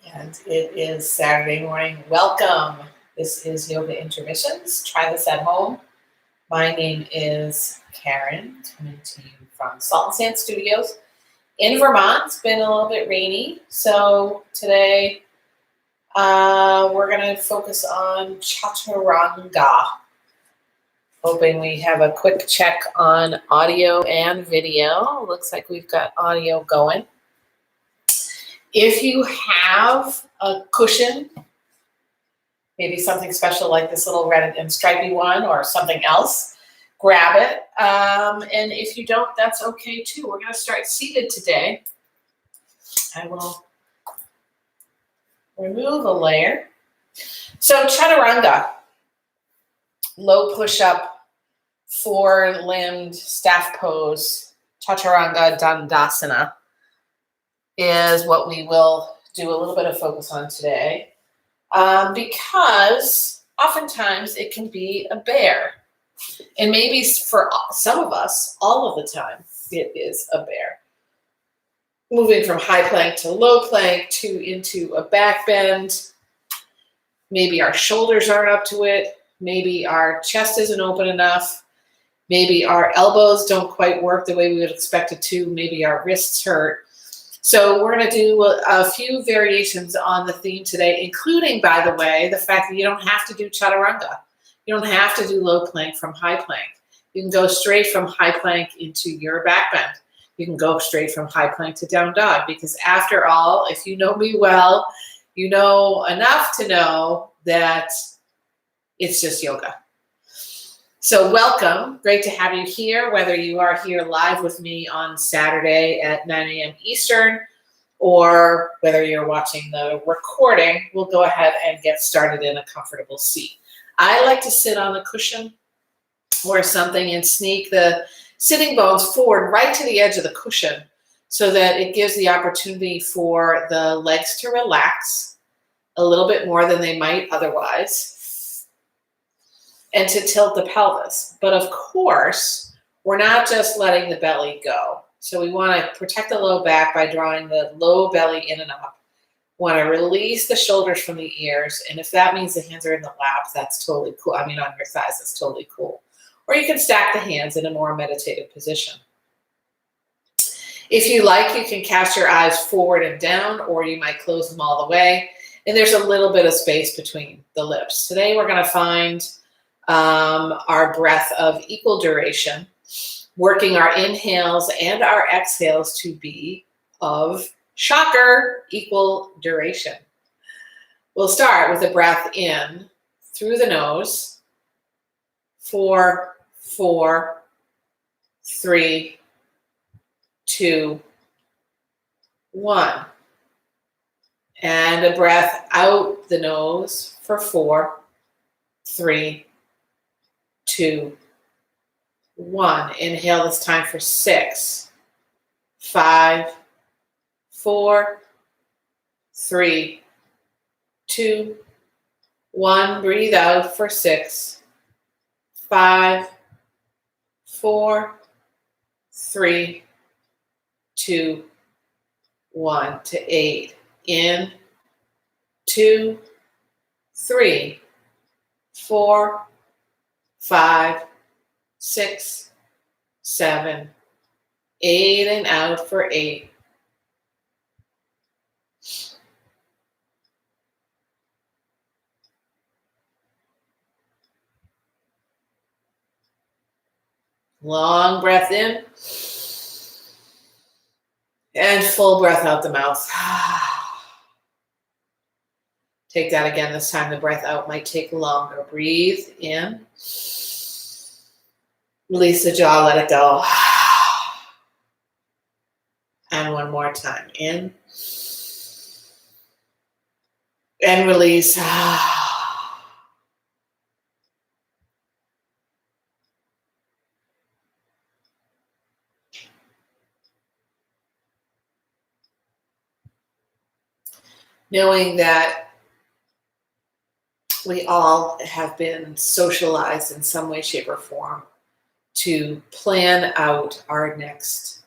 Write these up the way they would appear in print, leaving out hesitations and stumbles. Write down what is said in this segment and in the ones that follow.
And it is Saturday morning. Welcome. This is Yoga Intermissions. Try this at home. My name is Karen, coming to you from Salt and Sand Studios in Vermont. It's been a little bit rainy, so today we're going to focus on Chaturanga. Hoping we have a quick check on audio and video. Looks like we've got audio going. If you have a cushion, maybe something special like this little red and stripy one or something else, grab it. And if you don't, that's okay too. We're going to start seated today. I will remove a layer. So Chaturanga, low push-up, four-limbed staff pose, Chaturanga Dandasana, is what we will do a little bit of focus on today, because oftentimes it can be a bear. And maybe for some of us, all of the time, it is a bear. Moving from high plank to low plank into a back bend. Maybe our shoulders aren't up to it. Maybe our chest isn't open enough. Maybe our elbows don't quite work the way we would expect it to. Maybe our wrists hurt. So we're going to do a few variations on the theme today, including, by the way, the fact that you don't have to do Chaturanga. You don't have to do low plank from high plank. You can go straight from high plank into your back bend. You can go straight from high plank to down dog, because after all, if you know me well, you know enough to know that it's just yoga. So welcome. Great to have you here, whether you are here live with me on Saturday at 9 a.m. Eastern, or whether you're watching the recording. We'll go ahead and get started in a comfortable seat. I like to sit on the cushion or something and sneak the sitting bones forward right to the edge of the cushion so that it gives the opportunity for the legs to relax a little bit more than they might otherwise, and to tilt the pelvis. But of course, we're not just letting the belly go. So we want to protect the low back by drawing the low belly in and up. We want to release the shoulders from the ears. And if that means the hands are in the lap, that's totally cool. I mean, on your thighs, that's totally cool. Or you can stack the hands in a more meditative position. If you like, you can cast your eyes forward and down, or you might close them all the way. And there's a little bit of space between the lips. Today, we're going to find our breath of equal duration, working our inhales and our exhales to be of, shocker, equal duration. We'll start with a breath in through the nose. 4, 4, 3, 2, 1. And a breath out the nose for 4, 3, 2, 1. Inhale this time for 6, 5, 4, 3, 2, 1. Breathe out for 6, 5, 4, 3, 2, 1 to 8. In, 2, 3, 4, 5, 6, 7, 8, and out for 8. Long breath in and full breath out the mouth. Take that again. This time the breath out might take longer. Breathe in. Release the jaw, let it go. And one more time. In. And release. Knowing that we all have been socialized in some way, shape, or form to plan out our next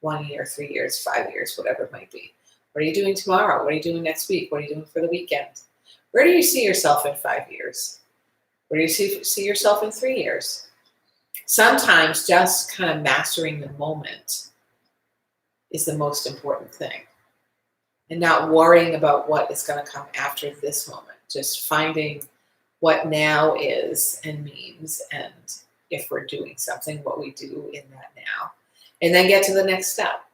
1 year, 3 years, 5 years, whatever it might be. What are you doing tomorrow? What are you doing next week? What are you doing for the weekend? Where do you see yourself in 5 years? Where do you see yourself in 3 years? Sometimes just kind of mastering the moment is the most important thing. And not worrying about what is going to come after this moment. Just finding what now is and means, and if we're doing something, what we do in that now. And then get to the next step.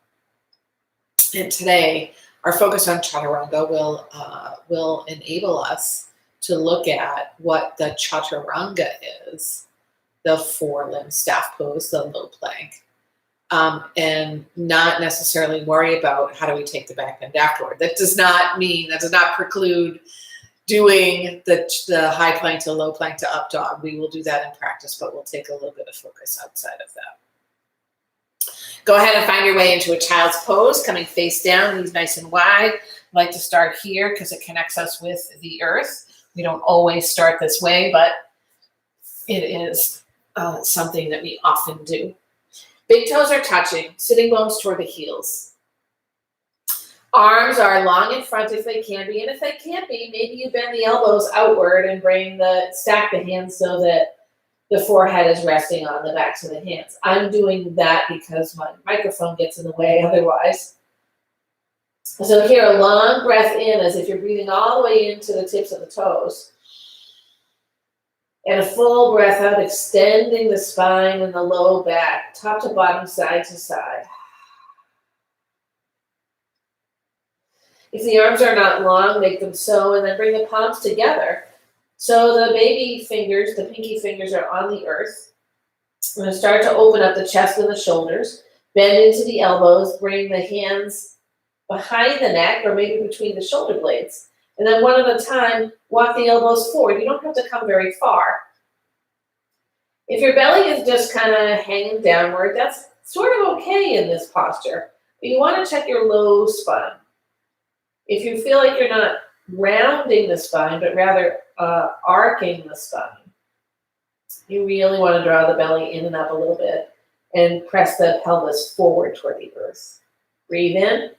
And today, our focus on Chaturanga will enable us to look at what the Chaturanga is, the 4-limb staff pose, the low plank, and not necessarily worry about how do we take the back bend afterward. That does not preclude doing the high plank to low plank to up dog. We will do that in practice, but we'll take a little bit of focus outside of that. Go ahead and find your way into a child's pose, coming face down, knees nice and wide. I like to start here because it connects us with the earth. We don't always start this way, but it is something that we often do. Big toes are touching, sitting bones toward the heels. Arms are long in front if they can be, and if they can't be, maybe you bend the elbows outward and stack the hands so that the forehead is resting on the backs of the hands. I'm doing that because my microphone gets in the way otherwise. So here, a long breath in as if you're breathing all the way into the tips of the toes. And a full breath out, extending the spine and the low back, top to bottom, side to side. If the arms are not long, make them so, and then bring the palms together. So the baby fingers, the pinky fingers, are on the earth. I'm going to start to open up the chest and the shoulders. Bend into the elbows. Bring the hands behind the neck or maybe between the shoulder blades. And then one at a time, walk the elbows forward. You don't have to come very far. If your belly is just kind of hanging downward, that's sort of okay in this posture. But you want to check your low spine. If you feel like you're not rounding the spine, but rather arcing the spine, you really want to draw the belly in and up a little bit and press the pelvis forward toward the earth. Breathe in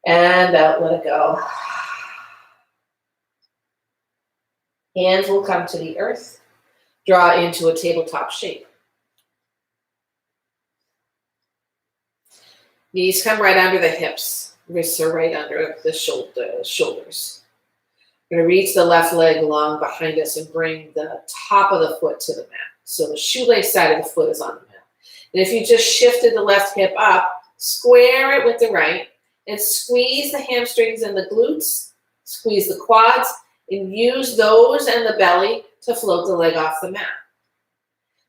and out, let it go. Hands will come to the earth. Draw into a tabletop shape. Knees come right under the hips. Wrists are right under the shoulders. We're going to reach the left leg along behind us and bring the top of the foot to the mat. So the shoelace side of the foot is on the mat. And if you just shifted the left hip up, square it with the right and squeeze the hamstrings and the glutes, squeeze the quads, and use those and the belly to float the leg off the mat.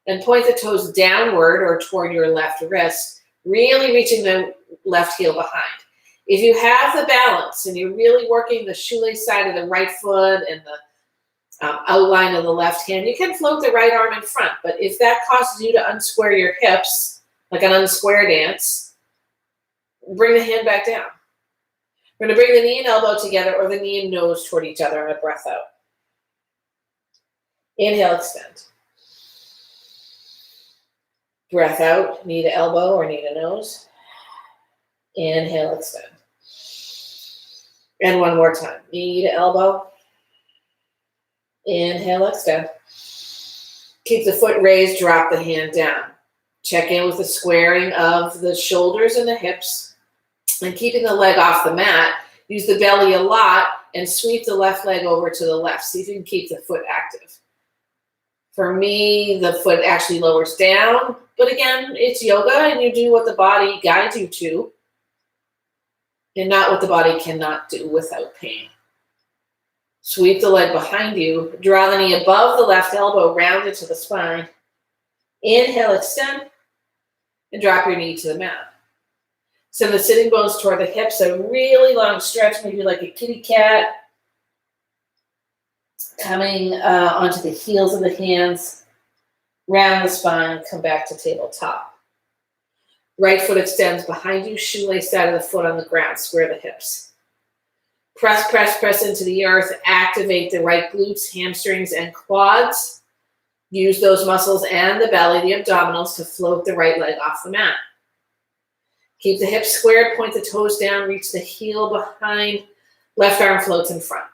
And point the toes downward or toward your left wrist, really reaching the left heel behind. If you have the balance and you're really working the shoelace side of the right foot and the outline of the left hand, you can float the right arm in front. But if that causes you to unsquare your hips, like an unsquare dance, bring the hand back down. We're going to bring the knee and elbow together or the knee and nose toward each other on a breath out. Inhale, extend. Breath out, knee to elbow or knee to nose. Inhale, extend. And one more time. Knee to elbow. Inhale, extend. Keep the foot raised, drop the hand down. Check in with the squaring of the shoulders and the hips. And keeping the leg off the mat, use the belly a lot and sweep the left leg over to the left. See if you can keep the foot active. For me, the foot actually lowers down. But again, it's yoga and you do what the body guides you to. And not what the body cannot do without pain. Sweep the leg behind you. Draw the knee above the left elbow, round into the spine. Inhale, extend, and drop your knee to the mat. Send the sitting bones toward the hips, a really long stretch, maybe like a kitty cat. Coming onto the heels of the hands, round the spine, come back to tabletop. Right foot extends behind you, shoelace side of the foot on the ground, square the hips. Press, press, press into the earth. Activate the right glutes, hamstrings, and quads. Use those muscles and the belly, the abdominals, to float the right leg off the mat. Keep the hips squared, point the toes down, reach the heel behind, left arm floats in front.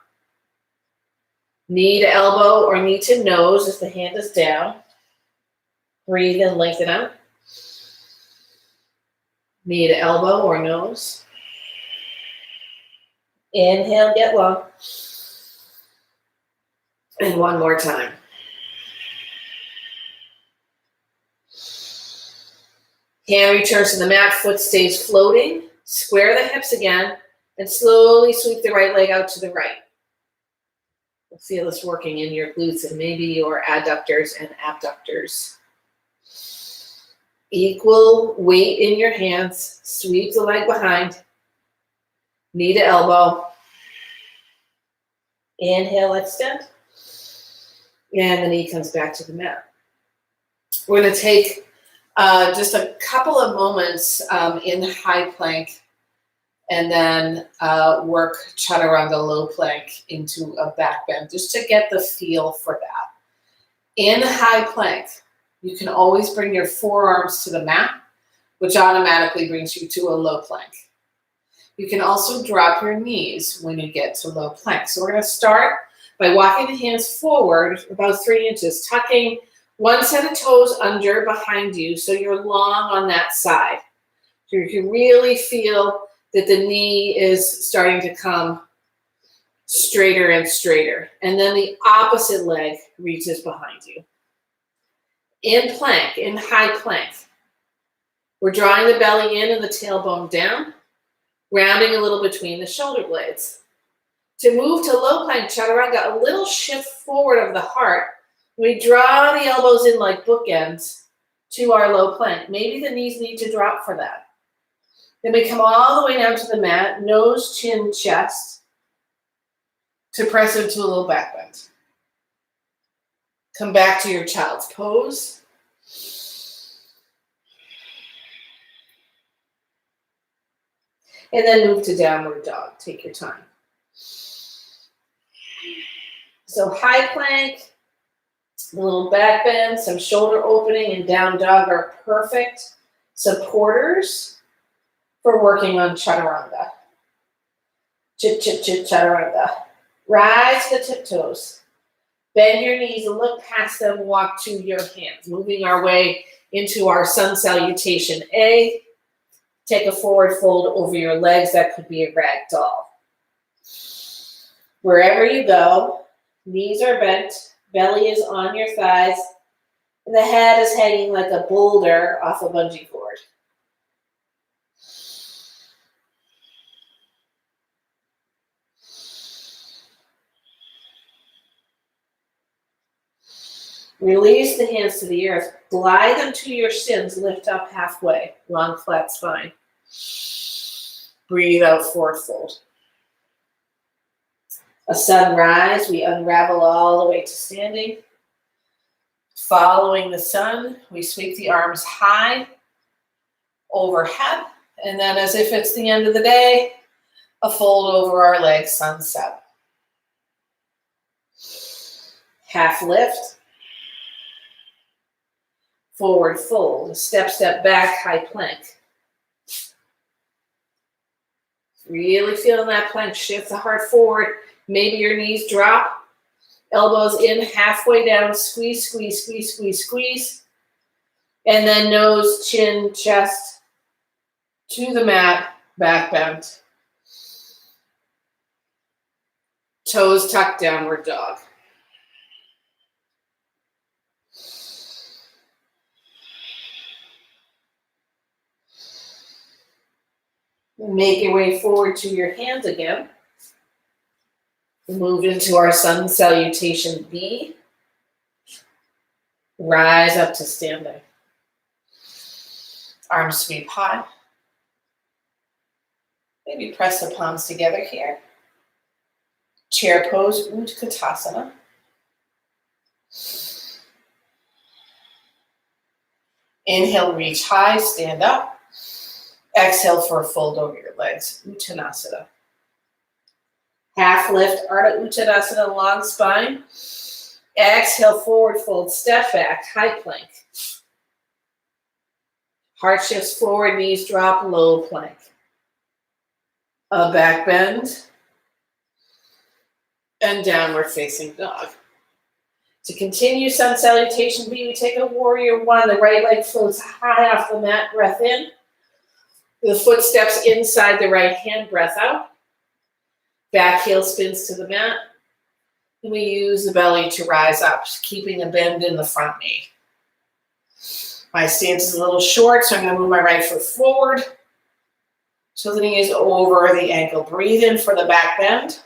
Knee to elbow or knee to nose if the hand is down. Breathe in, lengthen out. Knee to elbow or nose. Inhale, get long. And one more time. Hand returns to the mat, foot stays floating. Square the hips again and slowly sweep the right leg out to the right. You'll feel this working in your glutes and maybe your adductors and abductors. Equal weight in your hands. Sweep the leg behind. Knee to elbow. Inhale, extend. And the knee comes back to the mat. We're going to take just a couple of moments in high plank and then work Chaturanga low plank into a back bend just to get the feel for that. In high plank, you can always bring your forearms to the mat, which automatically brings you to a low plank. You can also drop your knees when you get to low plank. So we're going to start by walking the hands forward about 3 inches, tucking one set of toes under behind you so you're long on that side. So you can really feel that the knee is starting to come straighter and straighter. And then the opposite leg reaches behind you. In plank, in high plank, we're drawing the belly in and the tailbone down, rounding a little between the shoulder blades. To move to low plank chaturanga, a little shift forward of the heart. We draw the elbows in like bookends to our low plank. Maybe the knees need to drop for that. Then we come all the way down to the mat, nose, chin, chest, to press into a little back bend. Come back to your child's pose. And then move to downward dog. Take your time. So high plank, a little back bend, some shoulder opening, and down dog are perfect supporters for working on chaturanga. Ch-Ch-Chaturanga. Rise to the tiptoes. Bend your knees and look past them. Walk to your hands. Moving our way into our sun salutation A. Take a forward fold over your legs. That could be a rag doll. Wherever you go, knees are bent, belly is on your thighs, and the head is hanging like a boulder off a bungee cord. Release the hands to the earth. Glide them to your shins. Lift up halfway. Long, flat spine. Breathe out, forward fold. A sunrise. We unravel all the way to standing. Following the sun, we sweep the arms high overhead. And then as if it's the end of the day, a fold over our legs, sunset. Half lift. Forward fold, step, step back, high plank. Really feeling that plank. Shift the heart forward. Maybe your knees drop. Elbows in, halfway down. Squeeze, squeeze, squeeze, squeeze, squeeze. And then nose, chin, chest to the mat, back bend. Toes tucked, downward dog. Make your way forward to your hands again. Move into our sun salutation B. Rise up to standing. Arms sweep high. Maybe press the palms together here. Chair pose, Utkatasana. Inhale, reach high, stand up. Exhale for a fold over your legs, Uttanasana. Half lift, Ardha Uttanasana, long spine. Exhale, forward fold, step back, high plank. Heart shifts forward, knees drop, low plank. A back bend and downward facing dog. To continue sun salutation B, we take a warrior one. The right leg floats high off the mat, breath in. The foot steps inside the right hand, breath out. Back heel spins to the mat. And we use the belly to rise up, keeping a bend in the front knee. My stance is a little short, so I'm going to move my right foot forward. So the knee is over the ankle. Breathe in for the back bend.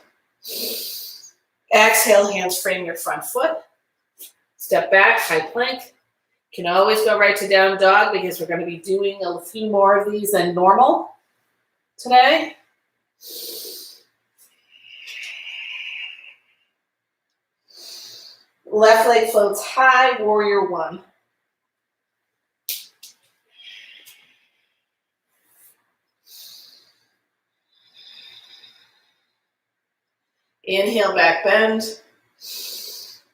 Exhale, hands frame your front foot. Step back, high plank. You can always go right to down dog because we're going to be doing a few more of these than normal today. Left leg floats high, warrior one. Inhale, back bend.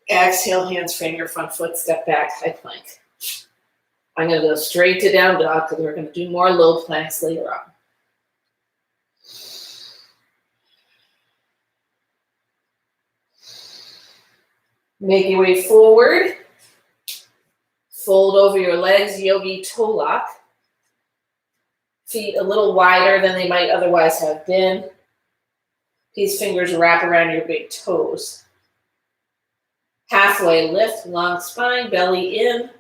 Exhale, hands frame your front foot, step back, high plank. I'm going to go straight to down dog because we're going to do more low planks later on. Make your way forward. Fold over your legs, yogi toe lock. Feet a little wider than they might otherwise have been. These fingers wrap around your big toes. Halfway lift, long spine, belly in.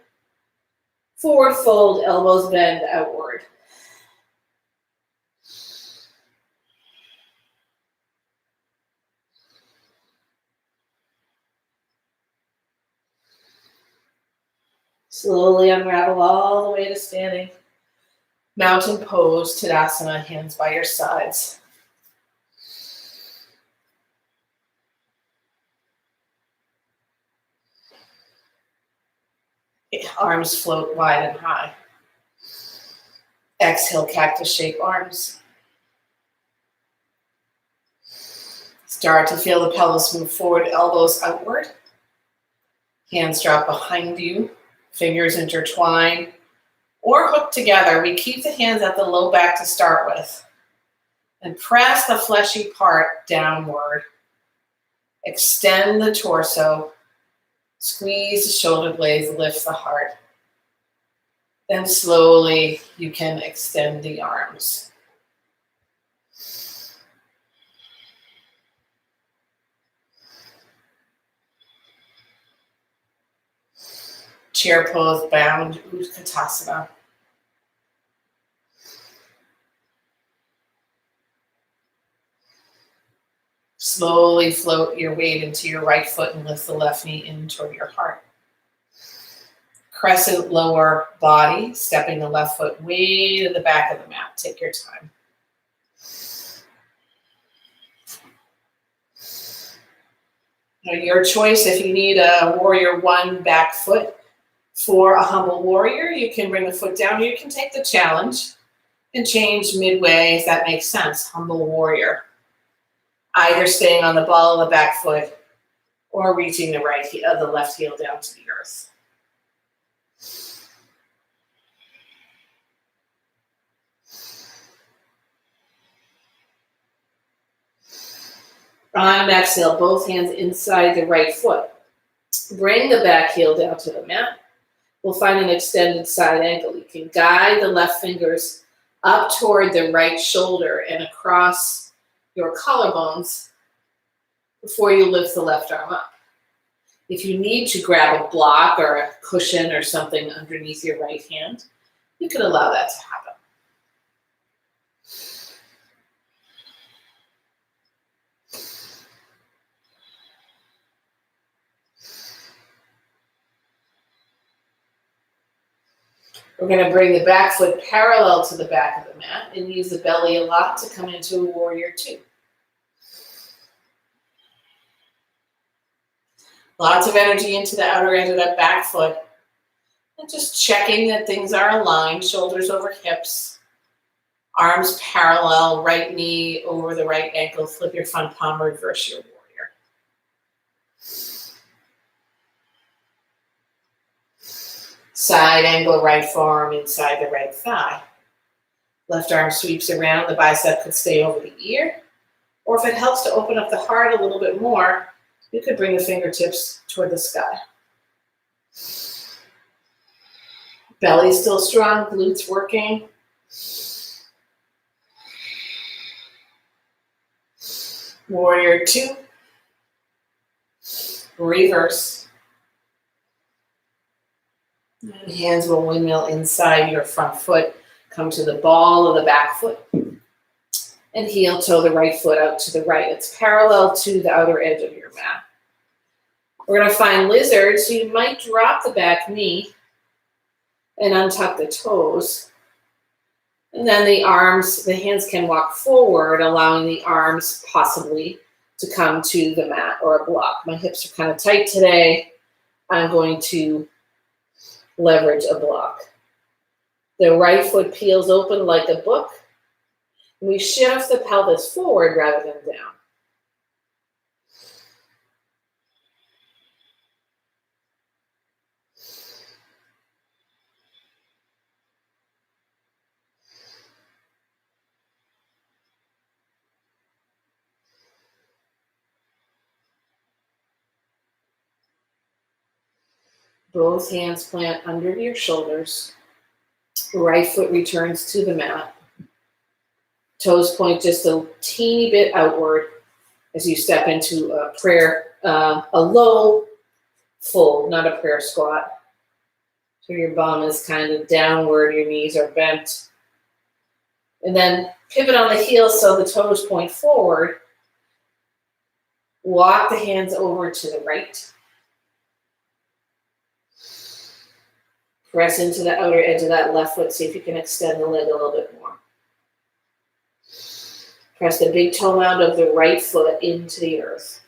Forward fold, elbows bend outward. Slowly unravel all the way to standing. Mountain pose, Tadasana, hands by your sides. Arms float wide and high. Exhale, cactus shape arms. Start to feel the pelvis move forward, elbows outward. Hands drop behind you, fingers intertwine or hook together. We keep the hands at the low back to start with. And press the fleshy part downward. Extend the torso. Squeeze the shoulder blades, lift the heart. Then slowly you can extend the arms. Chair pose, bound, Utkatasana. Slowly float your weight into your right foot and lift the left knee in toward your heart. Crescent lower body, stepping the left foot way to the back of the mat. Take your time. Now your choice, if you need a warrior one back foot for a humble warrior, you can bring the foot down. You can take the challenge and change midway if that makes sense. Humble warrior. Either staying on the ball of the back foot or reaching the left heel down to the earth. On an exhale, both hands inside the right foot. Bring the back heel down to the mat. We'll find an extended side ankle. You can guide the left fingers up toward the right shoulder and across your collarbones before you lift the left arm up. If you need to grab a block or a cushion or something underneath your right hand, you can allow that to happen. We're going to bring the back foot parallel to the back of the mat and use the belly a lot to come into a warrior two. Lots of energy into the outer end of that back foot. And just checking that things are aligned, shoulders over hips, arms parallel, right knee over the right ankle, flip your front palm, reverse your warrior. Side angle right forearm inside the right thigh. Left arm sweeps around, the bicep could stay over the ear. Or if it helps to open up the heart a little bit more, you could bring the fingertips toward the sky. Belly still strong, glutes working. Warrior 2. Reverse. And hands will windmill inside your front foot. Come to the ball of the back foot. And heel toe the right foot out to the right. It's parallel to the outer edge of your mat. We're going to find lizard, so you might drop the back knee and untuck the toes. And then the hands can walk forward, allowing the arms possibly to come to the mat or a block. My hips are kind of tight today. I'm going to leverage a block. The right foot peels open like a book. We shift the pelvis forward rather than down. Both hands plant under your shoulders. Right foot returns to the mat. Toes point just a teeny bit outward as you step into a prayer, a low fold, not a prayer squat. So your bum is kind of downward, your knees are bent. And then pivot on the heels so the toes point forward. Walk the hands over to the right. Press into the outer edge of that left foot. See if you can extend the leg a little bit more. Press the big toe mound of the right foot into the earth.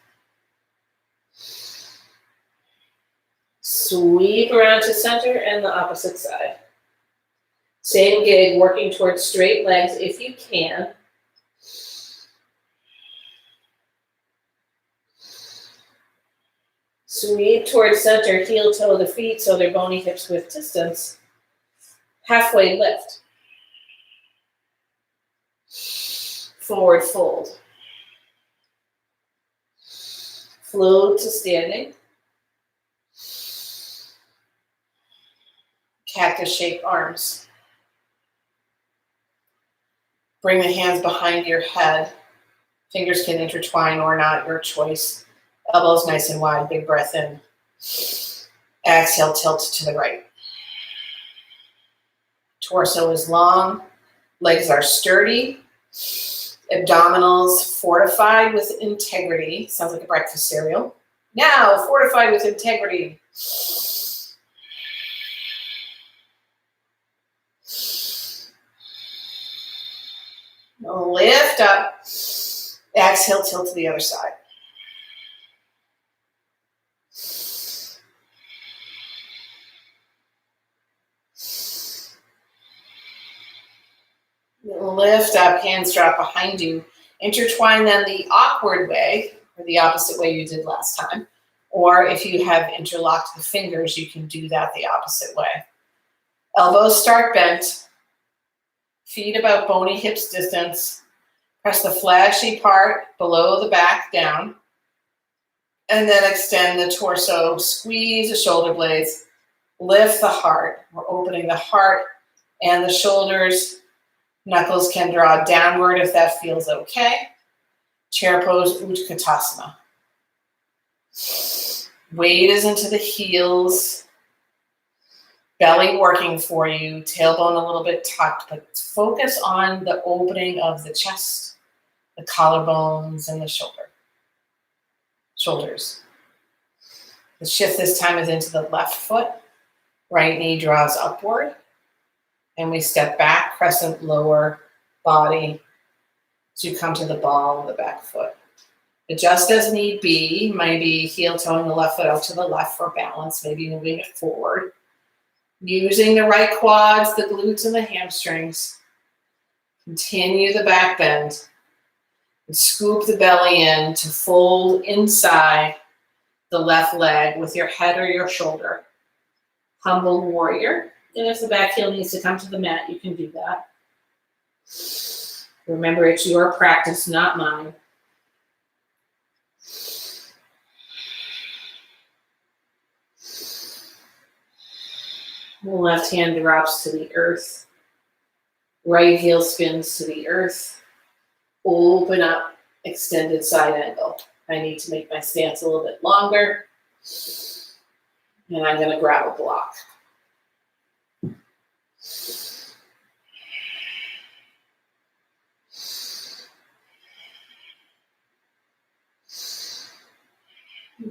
Sweep around to center and the opposite side. Same gig, working towards straight legs if you can. Sweep towards center, heel toe the feet so they're bony hips width distance. Halfway lift. Forward fold. Float to standing. Cactus shaped arms. Bring the hands behind your head. Fingers can intertwine or not, your choice. Elbows nice and wide, big breath in. Exhale, tilt to the right. Torso is long, legs are sturdy. Abdominals fortified with integrity. Sounds like a breakfast cereal. Now, fortified with integrity. Lift up. Exhale, tilt to the other side. Lift up, hands drop behind you. Intertwine them the awkward way, or the opposite way you did last time. Or if you have interlocked the fingers, you can do that the opposite way. Elbows start bent. Feet about bony hips distance. Press the fleshy part below the back down. And then extend the torso. Squeeze the shoulder blades. Lift the heart. We're opening the heart and the shoulders. Knuckles can draw downward if that feels okay. Chair pose, Utkatasana. Weight is into the heels. Belly working for you. Tailbone a little bit tucked, but focus on the opening of the chest, the collarbones, and the shoulders. The shift this time is into the left foot. Right knee draws upward. And we step back, crescent lower body to come to the ball of the back foot. Adjust as need be, maybe heel toeing the left foot out to the left for balance, maybe moving it forward. Using the right quads, the glutes, and the hamstrings. Continue the back bend. And scoop the belly in to fold inside the left leg with your head or your shoulder. Humble warrior. And if the back heel needs to come to the mat, you can do that. Remember, it's your practice, not mine. The left hand drops to the earth. Right heel spins to the earth. Open up, extended side angle. I need to make my stance a little bit longer. And I'm going to grab a block.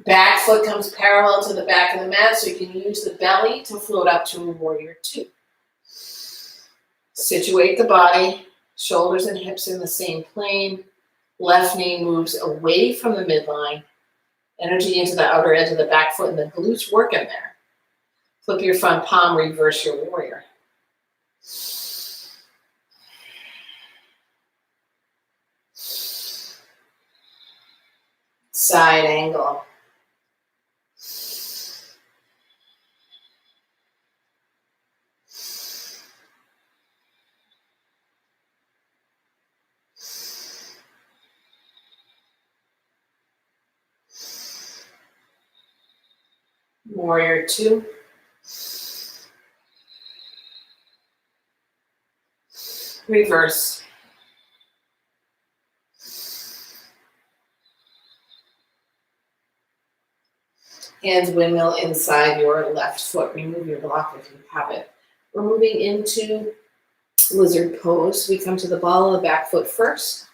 Back foot comes parallel to the back of the mat, so you can use the belly to float up to a warrior two. Situate the body, shoulders and hips in the same plane. Left knee moves away from the midline. Energy into the outer edge of the back foot and the glutes work in there. Flip your front palm, reverse your warrior. Side angle. Warrior two. Reverse. Hands windmill inside your left foot. Remove your block if you have it. We're moving into lizard pose. We come to the ball of the back foot first.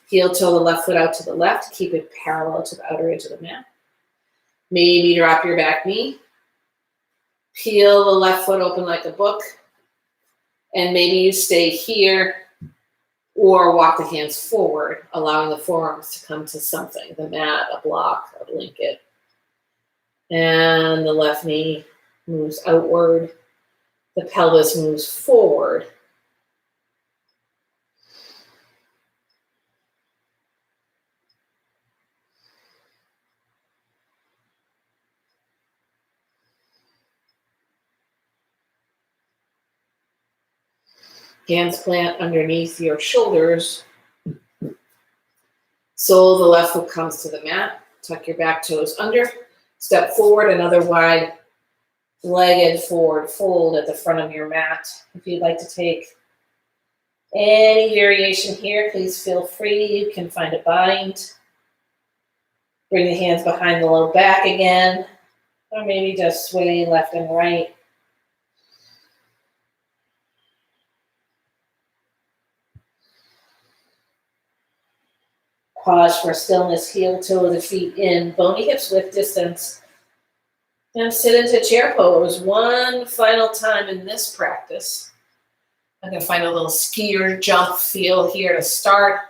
Heel toe the left foot out to the left. Keep it parallel to the outer edge of the mat. Maybe drop your back knee. Peel the left foot open like a book. And maybe you stay here or walk the hands forward, allowing the forearms to come to something, the mat, a block, a blanket. And the left knee moves outward. The pelvis moves forward. Hands plant underneath your shoulders. Sole of the left foot comes to the mat. Tuck your back toes under. Step forward, another wide legged forward fold at the front of your mat. If you'd like to take any variation here, please feel free. You can find a bind. Bring the hands behind the low back again, or maybe just sway left and right. Pause for stillness, heel toe of the feet in, bony hips width distance. And sit into chair pose one final time in this practice. I'm going to find a little skier jump feel here to start.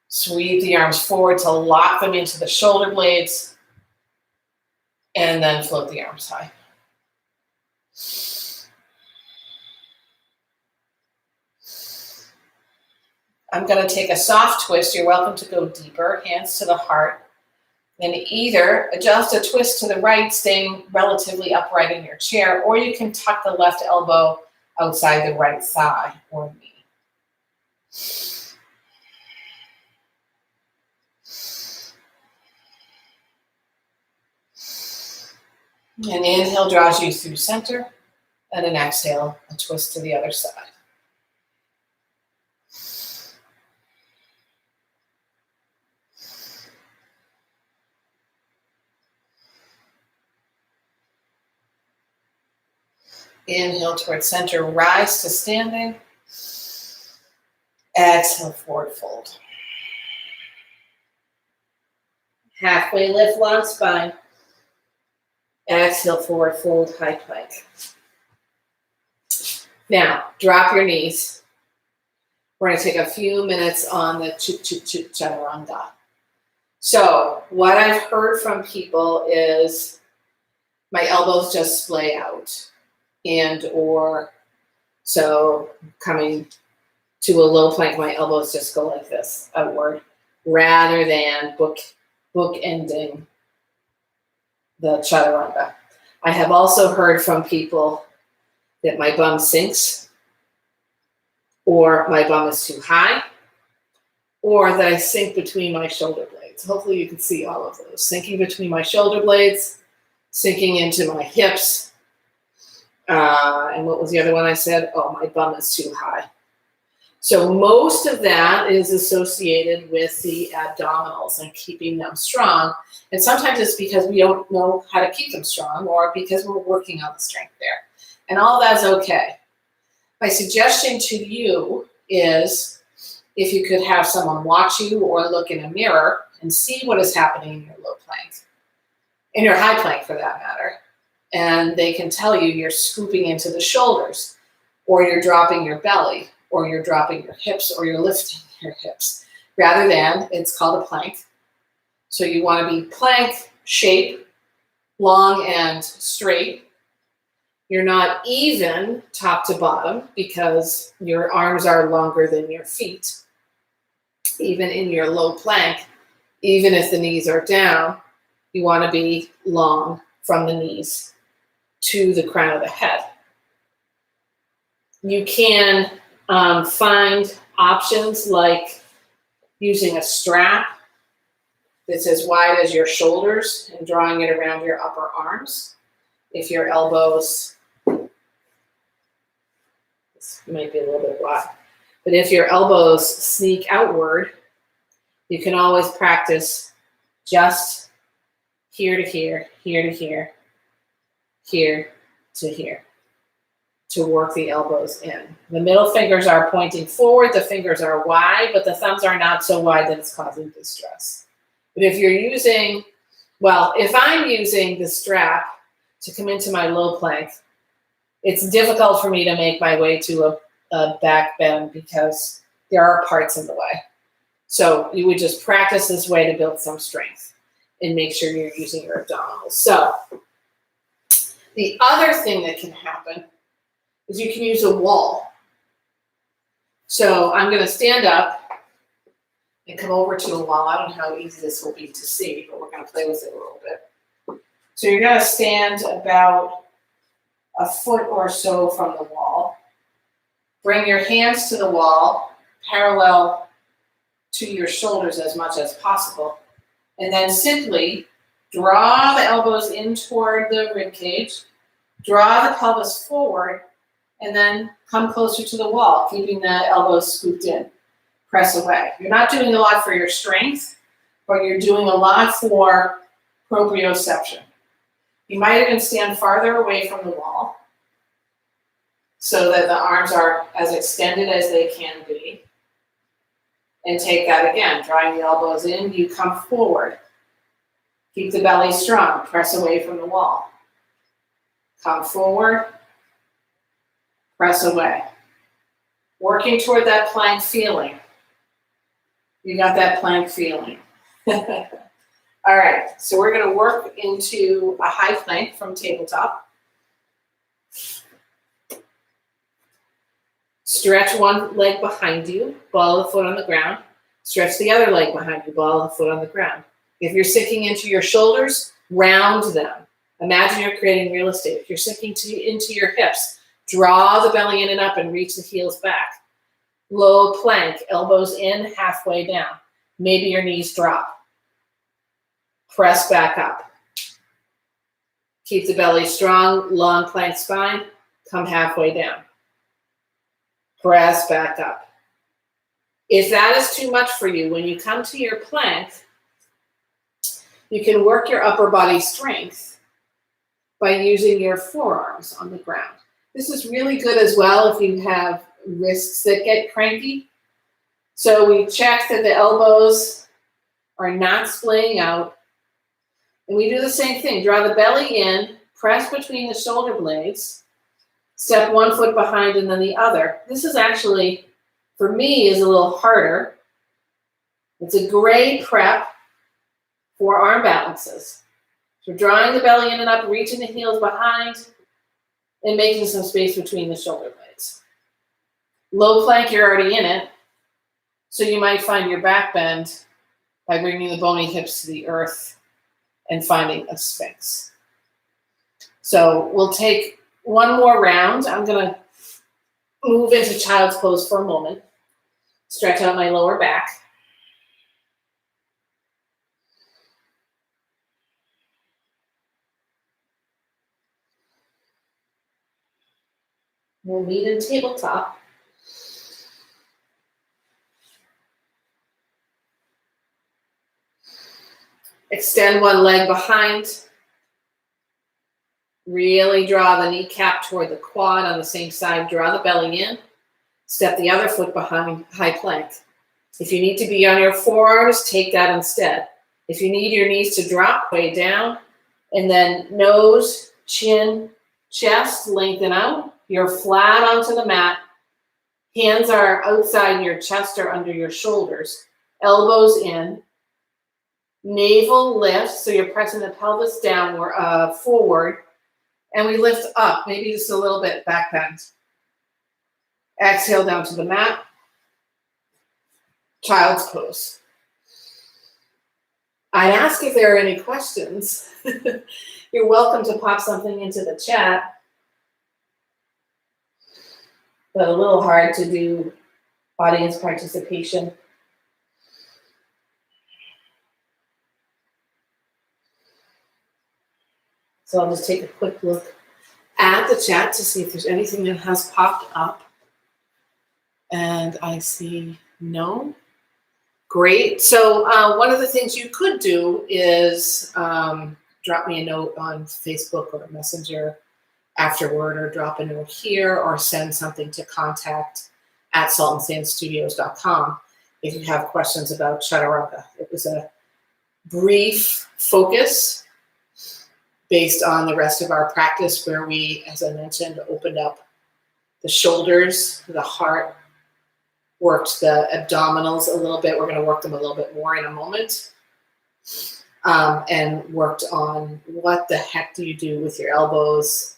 Sweep the arms forward to lock them into the shoulder blades. And then float the arms high. I'm going to take a soft twist. You're welcome to go deeper, hands to the heart. Then either adjust a twist to the right, staying relatively upright in your chair, or you can tuck the left elbow outside the right thigh or knee. An inhale draws you through center, and an exhale, a twist to the other side. Inhale towards center, rise to standing. Exhale, forward fold. Halfway lift, long spine. Exhale, forward fold, high plank. Now, drop your knees. We're going to take a few minutes on the Ch-Ch-Chaturanga. So, what I've heard from people is my elbows just splay out. And or, so coming to a low plank, my elbows just go like this, outward, rather than book ending the Chaturanga. I have also heard from people that my bum sinks, or my bum is too high, or that I sink between my shoulder blades. Hopefully you can see all of those. Sinking between my shoulder blades, sinking into my hips, and what was the other one I said? Oh, my bum is too high. So most of that is associated with the abdominals and keeping them strong. And sometimes it's because we don't know how to keep them strong, or because we're working on the strength there. And all that's okay. My suggestion to you is, if you could have someone watch you or look in a mirror and see what is happening in your low plank, in your high plank for that matter, and they can tell you you're scooping into the shoulders, or you're dropping your belly, or you're dropping your hips, or you're lifting your hips, rather than, it's called a plank. So you want to be plank shape, long and straight. You're not even top to bottom because your arms are longer than your feet. Even in your low plank, even if the knees are down, you want to be long from the knees to the crown of the head. You can find options like using a strap that's as wide as your shoulders and drawing it around your upper arms. If your elbows, this might be a little bit wide, but if your elbows sneak outward, you can always practice just here to here, here to here, here to here, to work the elbows in. The middle fingers are pointing forward, the fingers are wide, but the thumbs are not so wide that it's causing distress. But if you're using, well, if I'm using the strap to come into my low plank, it's difficult for me to make my way to a back bend because there are parts in the way. So you would just practice this way to build some strength and make sure you're using your abdominals. So the other thing that can happen is you can use a wall. So I'm going to stand up and come over to a wall. I don't know how easy this will be to see, but we're going to play with it a little bit. So you're going to stand about a foot or so from the wall. Bring your hands to the wall, parallel to your shoulders as much as possible. And then simply draw the elbows in toward the rib cage, draw the pelvis forward, and then come closer to the wall, keeping the elbows scooped in. Press away. You're not doing a lot for your strength, but you're doing a lot for proprioception. You might even stand farther away from the wall so that the arms are as extended as they can be. And take that again, drawing the elbows in, you come forward. Keep the belly strong, press away from the wall. Come forward, press away. Working toward that plank feeling. You got that plank feeling. All right, so we're going to work into a high plank from tabletop. Stretch one leg behind you, ball of the foot on the ground. Stretch the other leg behind you, ball of the foot on the ground. If you're sinking into your shoulders, round them. Imagine you're creating real estate. If you're sinking into your hips, draw the belly in and up and reach the heels back. Low plank, elbows in, halfway down. Maybe your knees drop. Press back up. Keep the belly strong, long plank spine. Come halfway down. Press back up. If that is too much for you, when you come to your plank, you can work your upper body strength by using your forearms on the ground. This is really good as well if you have wrists that get cranky. So we check that the elbows are not splaying out. And we do the same thing. Draw the belly in, press between the shoulder blades, step one foot behind and then the other. This is actually, for me, is a little harder. It's a great prep for arm balances. So drawing the belly in and up, reaching the heels behind, and making some space between the shoulder blades. Low plank, you're already in it. So you might find your back bend by bringing the bony hips to the earth and finding a sphinx. So we'll take one more round. I'm going to move into child's pose for a moment. Stretch out my lower back. We'll meet in tabletop. Extend one leg behind. Really draw the kneecap toward the quad on the same side. Draw the belly in. Step the other foot behind, high plank. If you need to be on your forearms, take that instead. If you need your knees to drop, way down. And then nose, chin, chest, lengthen out. You're flat onto the mat. Hands are outside your chest or under your shoulders. Elbows in. Navel lifts, so you're pressing the pelvis downward, forward. And we lift up, maybe just a little bit, back bend. Exhale down to the mat. Child's pose. I'd ask if there are any questions. You're welcome to pop something into the chat. But a little hard to do audience participation. So I'll just take a quick look at the chat to see if there's anything that has popped up. And I see no. Great. So one of the things you could do is drop me a note on Facebook or Messenger afterward, or drop a note here, or send something to contact@saltandsandstudios.com if you have questions about Chaturanga. It was a brief focus based on the rest of our practice where we, as I mentioned, opened up the shoulders, the heart, worked the abdominals a little bit. We're going to work them a little bit more in a moment. And worked on what the heck do you do with your elbows?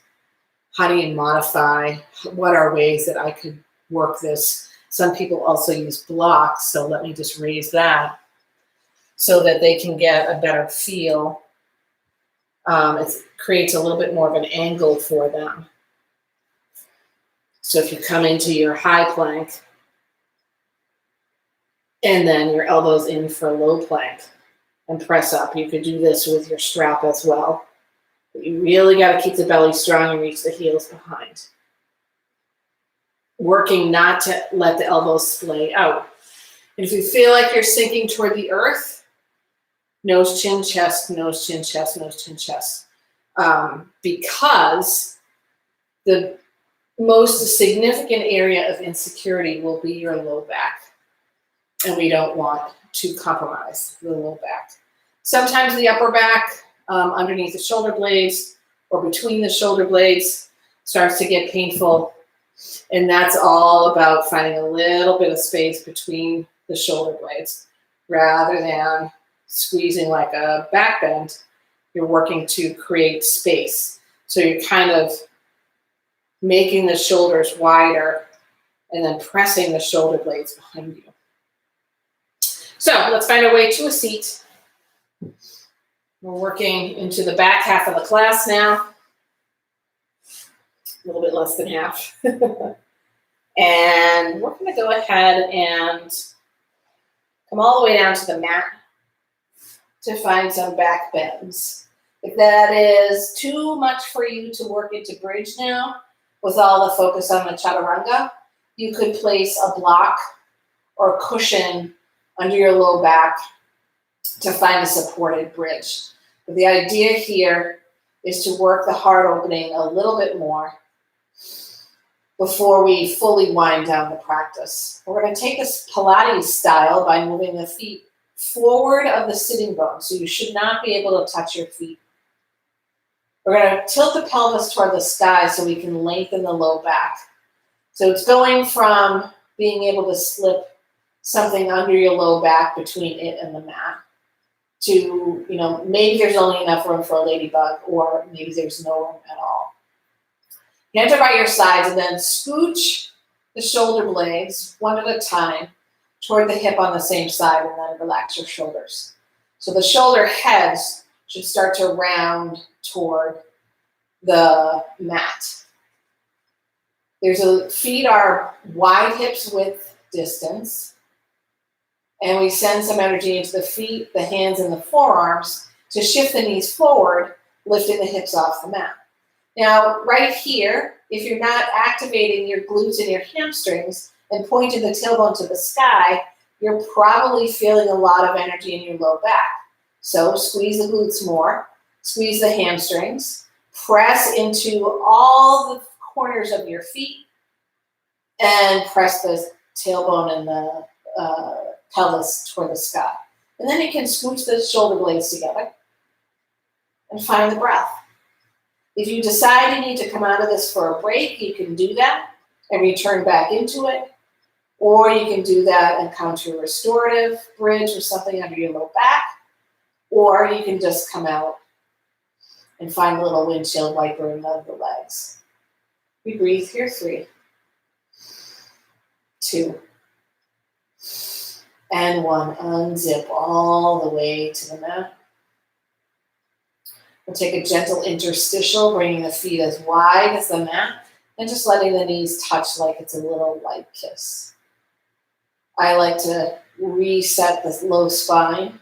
How do you modify? What are ways that I could work this? Some people also use blocks, so let me just raise that so that they can get a better feel. It creates a little bit more of an angle for them. So if you come into your high plank, and then your elbows in for low plank and press up. You could do this with your strap as well. But you really got to keep the belly strong and reach the heels behind. Working not to let the elbows splay out. And if you feel like you're sinking toward the earth, nose, chin, chest, nose, chin, chest, nose, chin, chest. Because the most significant area of insecurity will be your low back. And we don't want to compromise the low back. Sometimes the upper back, underneath the shoulder blades or between the shoulder blades, starts to get painful. And that's all about finding a little bit of space between the shoulder blades. Rather than squeezing like a back bend, you're working to create space. So you're kind of making the shoulders wider and then pressing the shoulder blades behind you. So let's find our way to a seat. We're working into the back half of the class now. A little bit less than half. And we're going to go ahead and come all the way down to the mat to find some back bends. If that is too much for you to work into bridge now, with all the focus on the chaturanga, you could place a block or cushion under your low back to find a supported bridge. But the idea here is to work the heart opening a little bit more before we fully wind down the practice. We're going to take this Pilates style by moving the feet forward of the sitting bone. So you should not be able to touch your feet. We're going to tilt the pelvis toward the sky so we can lengthen the low back. So it's going from being able to slip something under your low back between it and the mat to, maybe there's only enough room for a ladybug, or maybe there's no room at all. Hands are by your sides, and then scooch the shoulder blades one at a time toward the hip on the same side, and then relax your shoulders. So the shoulder heads should start to round toward the mat. Feet are wide hips width distance. And we send some energy into the feet, the hands, and the forearms to shift the knees forward, lifting the hips off the mat. Now, right here, if you're not activating your glutes and your hamstrings and pointing the tailbone to the sky, you're probably feeling a lot of energy in your low back. So squeeze the glutes more, squeeze the hamstrings, press into all the corners of your feet, and press the tailbone and the pelvis toward the sky. And then you can scooch the shoulder blades together and find the breath. If you decide you need to come out of this for a break, you can do that and return back into it. Or you can do that and come to a restorative bridge or something under your low back. Or you can just come out and find a little windshield wiper in the legs. We breathe here, 3, 2, and 1. Unzip all the way to the mat. We'll take a gentle interstitial, bringing the feet as wide as the mat, and just letting the knees touch like it's a little light kiss. I like to reset the low spine